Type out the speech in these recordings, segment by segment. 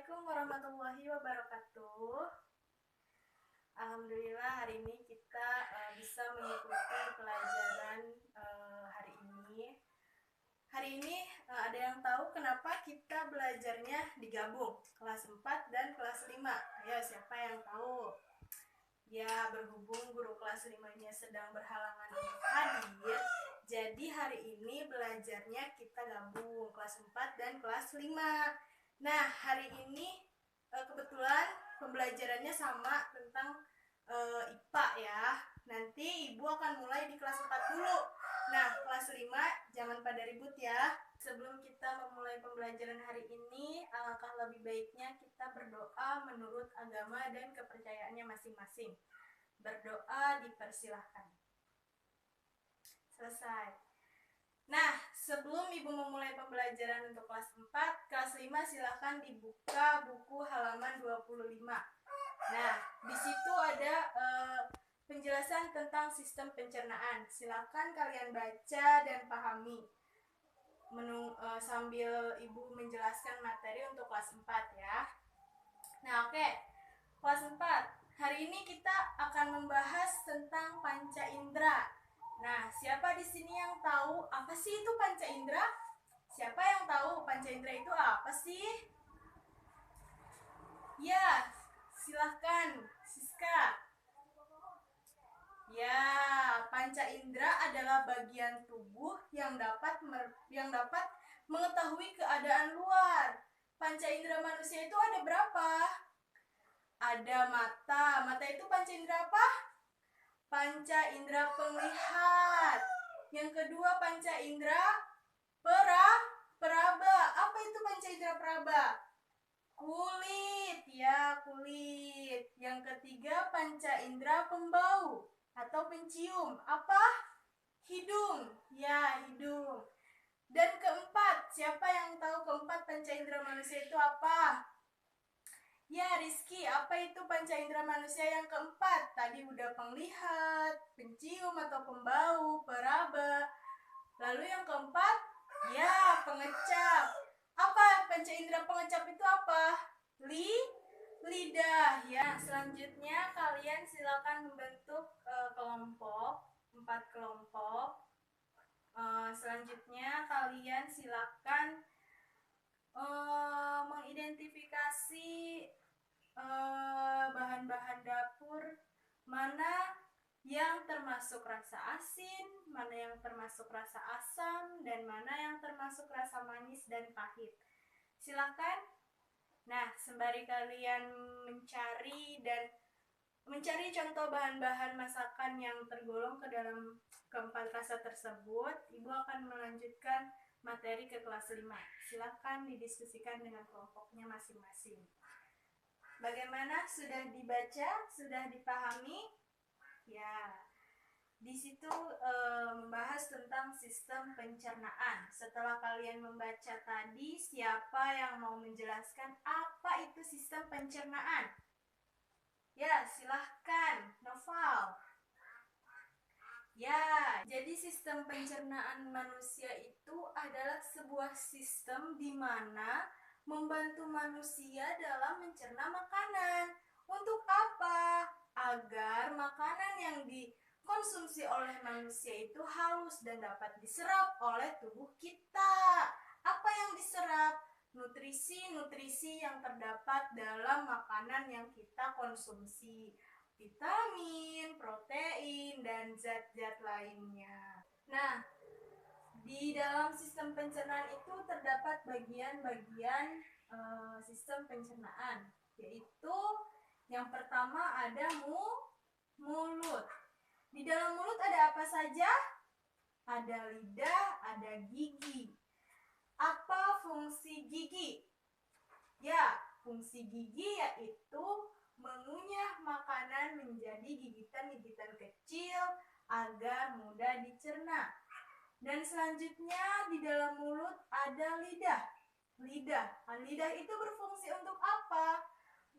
Assalamualaikum warahmatullahi wabarakatuh. Alhamdulillah hari ini kita bisa mengikuti pelajaran hari ini. Hari ini ada yang tahu kenapa kita belajarnya digabung kelas 4 dan kelas 5? Ayo, siapa yang tahu? Ya, berhubung guru kelas 5-nya sedang berhalangan untuk hadir, jadi hari ini belajarnya kita gabung kelas 4 dan kelas 5. Nah, hari ini kebetulan pembelajarannya sama tentang IPA ya. Nanti Ibu akan mulai di kelas 4 dulu. Nah, kelas 5 jangan pada ribut ya. Sebelum kita memulai pembelajaran hari ini, alangkah lebih baiknya kita berdoa menurut agama dan kepercayaannya masing-masing. Berdoa dipersilahkan. Selesai. Nah, sebelum Ibu memulai pembelajaran untuk kelas 4, kelas 5 silahkan dibuka buku halaman 25. Nah, di situ ada penjelasan tentang sistem pencernaan. Silahkan kalian baca dan pahami sambil Ibu menjelaskan materi untuk kelas 4 ya. Nah, oke. Kelas 4. Hari ini kita akan membahas tentang panca indera. Nah, siapa di sini yang tahu apa sih itu panca indera? Siapa yang tahu panca indera itu apa sih? Ya, silahkan, Siska. Ya, panca indera adalah bagian tubuh yang dapat mengetahui keadaan luar. Panca indera manusia itu ada berapa? Ada mata. Mata itu panca indera apa? Panca indera penglihat. Yang kedua panca indera peraba. Apa itu panca indera peraba? Kulit, ya kulit. Yang ketiga panca indera pembau atau pencium. Apa? Hidung, ya hidung. Dan keempat, siapa yang tahu keempat panca indera manusia itu apa? Ya, Rizky, apa itu panca indera manusia yang keempat? Tadi udah penglihat, pencium atau pembau, peraba. Lalu yang keempat, ya pengecap. Apa panca indera pengecap itu apa? Lidah. Ya, selanjutnya kalian silakan membentuk kelompok, 4 kelompok. Selanjutnya kalian silakan mengidentifikasi bahan-bahan dapur, mana yang termasuk rasa asin, mana yang termasuk rasa asam, dan mana yang termasuk rasa manis dan pahit. Silakan. Nah, sembari kalian mencari contoh bahan-bahan masakan yang tergolong ke dalam keempat rasa tersebut, Ibu akan melanjutkan materi ke kelas 5. Silakan didiskusikan dengan kelompoknya masing-masing. Bagaimana? Sudah dibaca? Sudah dipahami? Ya. Di situ membahas tentang sistem pencernaan. Setelah kalian membaca tadi, siapa yang mau menjelaskan apa itu sistem pencernaan? Ya, silahkan, Noval. Ya, jadi sistem pencernaan manusia itu adalah sebuah sistem di mana membantu manusia dalam mencerna makanan. Untuk apa? Agar makanan yang dikonsumsi oleh manusia itu halus dan dapat diserap oleh tubuh kita. Apa yang diserap? Nutrisi-nutrisi yang terdapat dalam makanan yang kita konsumsi. Vitamin, protein, dan zat-zat lainnya. Nah, di dalam sistem pencernaan itu terdapat bagian-bagian sistem pencernaan, yaitu yang pertama ada mulut. Di dalam mulut ada apa saja? Ada lidah, ada gigi. Apa fungsi gigi? Ya, fungsi gigi yaitu mengunyah makanan menjadi gigitan-gigitan kecil agar mudah dicerna. Dan selanjutnya di dalam mulut ada lidah. Lidah itu berfungsi untuk apa?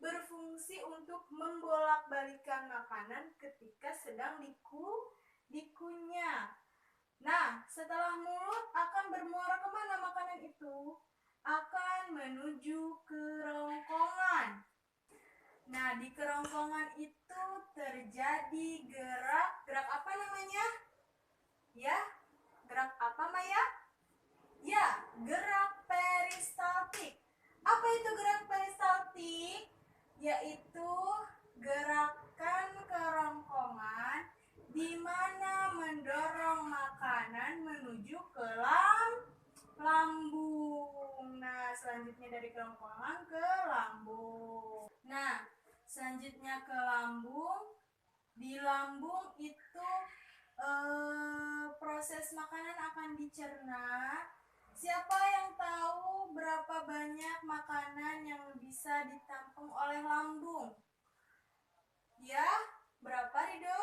Berfungsi untuk membolak-balikan makanan ketika sedang dikunyah. Nah, setelah mulut akan bermuara kemana makanan itu? Akan menuju kerongkongan. di kerongkongan itu terjadi gerak apa namanya? Ya, gerak apa Maya? Ya, gerak peristaltik. Apa itu gerak peristaltik? Yaitu gerakan kerongkongan di mana mendorong makanan menuju ke lambung. Nah, selanjutnya dari kerongkongan ke lambung. Nah, selanjutnya ke lambung. Di lambung itu proses makanan akan dicerna. Siapa yang tahu berapa banyak makanan yang bisa ditampung oleh lambung? Ya, berapa Rido?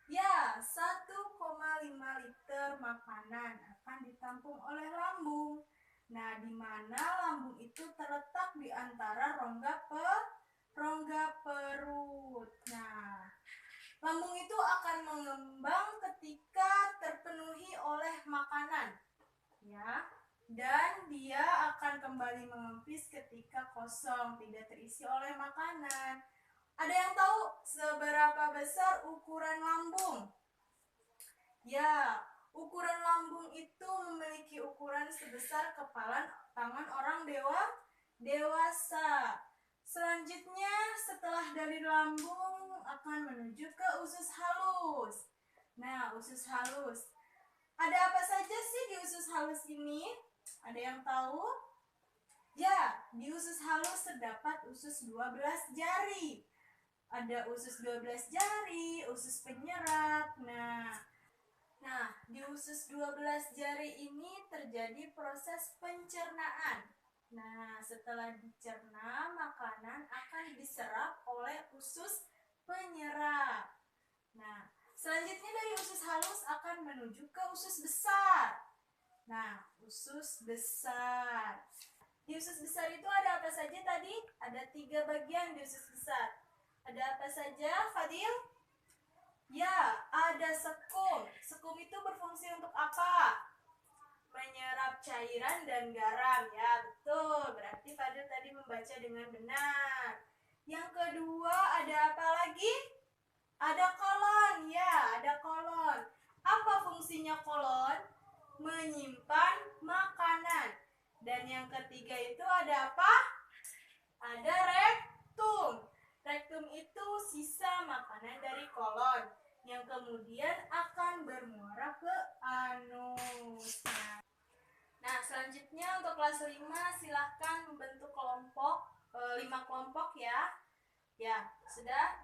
Ya, 1,5 liter makanan akan ditampung oleh lambung. Nah, di mana lambung itu terletak di antara rongga perut. Nah, lambung itu akan mengembang ketika terpenuhi oleh makanan, ya, dan dia akan kembali mengempis ketika kosong, tidak terisi oleh makanan. Ada yang tahu seberapa besar ukuran lambung? Ya, ukuran lambung itu memiliki ukuran sebesar kepala tangan orang dewasa. Selanjutnya, setelah dari lambung akan menuju ke usus halus. Nah, usus halus. Ada apa saja sih di usus halus ini? Ada yang tahu? Ya, di usus halus terdapat usus 12 jari. Ada usus 12 jari, usus penyerap. Nah, di usus 12 jari ini terjadi proses pencernaan. Nah, setelah dicerna, makanan akan diserap oleh usus penyerap. Nah, selanjutnya dari usus halus akan menuju ke usus besar. Nah, usus besar. Di usus besar itu ada apa saja tadi? Ada 3 bagian di usus besar. Ada apa saja, Fadil? Ya, ada sekum. Sekum itu berfungsi untuk apa? Menyerap cairan dan garam. Ya, betul. Berarti Fadil tadi membaca dengan benar. Yang kedua, ada apa lagi? Ada kolon. Ya, ada kolon. Apa fungsinya kolon? Menyimpan makanan. Dan yang ketiga itu ada apa? Ada rektum. Rektum itu sisa makanan dari kolon yang kemudian akan bermuara ke anus. Nah, selanjutnya untuk kelas 5 silahkan membentuk kelompok 5 kelompok ya. Ya, sudah.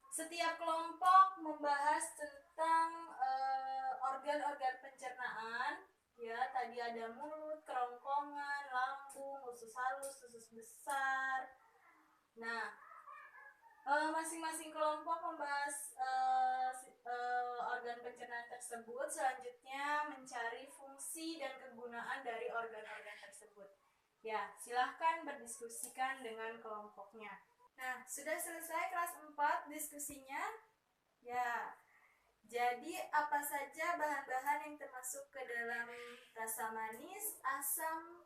Setiap kelompok membahas tentang organ-organ pencernaan. Ya, tadi ada mulut, kerongkongan, lambung, usus halus, usus besar. Nah, masing-masing kelompok membahas organ pencernaan tersebut. Selanjutnya mencari fungsi dan kegunaan dari organ-organ tersebut. Ya, silahkan berdiskusikan dengan kelompoknya. Nah, sudah selesai kelas 4 diskusinya? Ya, jadi apa saja bahan-bahan yang termasuk ke dalam rasa manis, asam,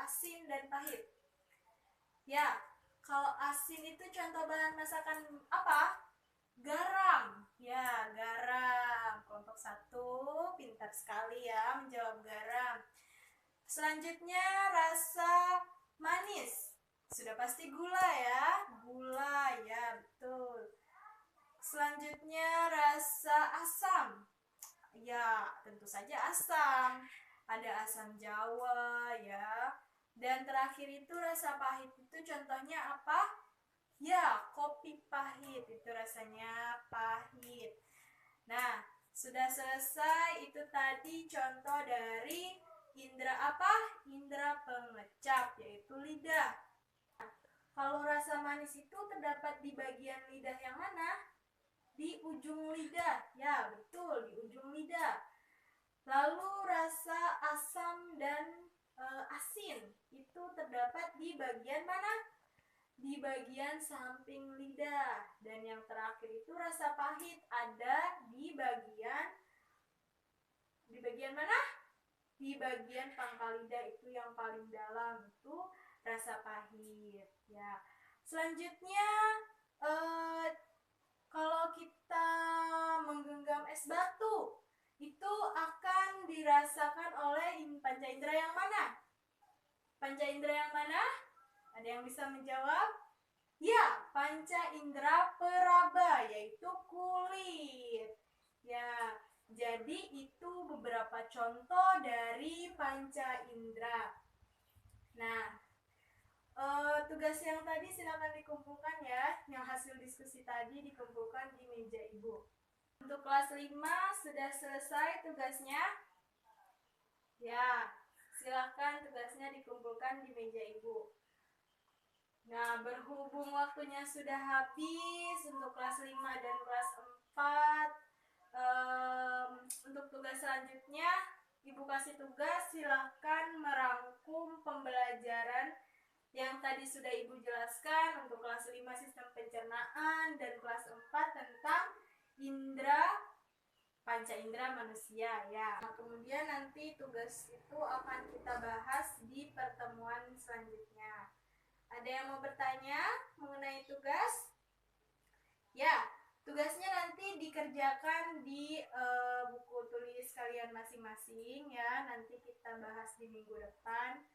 asin, dan pahit? Ya, kalau asin itu contoh bahan masakan apa? Garam. Ya, garam. Kelompok 1 pintar sekali ya menjawab garam. Selanjutnya rasa manis. Sudah pasti gula ya. Gula, ya betul. Selanjutnya rasa asam. Ya, tentu saja asam. Ada asam Jawa ya. Dan terakhir itu rasa pahit itu contohnya apa? Ya, kopi pahit. Itu rasanya pahit. Nah, sudah selesai. Itu tadi contoh dari indera apa? Indera pengecap, yaitu lidah. Kalau rasa manis itu terdapat di bagian lidah yang mana? Di ujung lidah. Ya, betul, di ujung lidah. Lalu rasa asam dan asin itu terdapat di bagian mana? Di bagian samping lidah. Dan yang terakhir itu rasa pahit ada di bagian mana? Di bagian pangkal lidah, itu yang paling dalam, itu rasa pahit. Ya, Selanjutnya, eh, kalau kita menggenggam es batu, itu akan dirasakan oleh panca indera yang mana? Panca indera yang mana? Ada yang bisa menjawab? Ya, panca indera peraba, yaitu kulit. Ya, jadi itu beberapa contoh dari panca indera. Nah, tugas yang tadi silakan dikumpulkan ya. Yang hasil diskusi tadi dikumpulkan di meja Ibu. Untuk kelas 5 sudah selesai tugasnya? Ya, silakan tugasnya dikumpulkan di meja Ibu. Nah, berhubung waktunya sudah habis untuk kelas 5 dan kelas 4, untuk tugas selanjutnya, Ibu kasih tugas silahkan merangkum pembelajaran yang tadi sudah Ibu jelaskan untuk kelas 5 sistem pencernaan dan kelas 4 tentang indera panca indera manusia ya. Nah, kemudian nanti tugas itu akan kita bahas di pertemuan selanjutnya. Ada yang mau bertanya mengenai tugas? Ya, tugasnya nanti dikerjakan di buku tulis kalian masing-masing ya. Nanti kita bahas di minggu depan.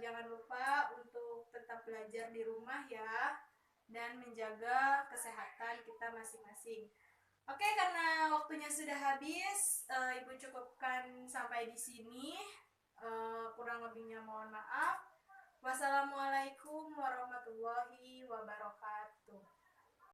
Jangan lupa untuk tetap belajar di rumah ya, dan menjaga kesehatan kita masing-masing. Oke, karena waktunya sudah habis, Ibu cukupkan sampai di sini. Kurang lebihnya mohon maaf. Wassalamualaikum warahmatullahi wabarakatuh.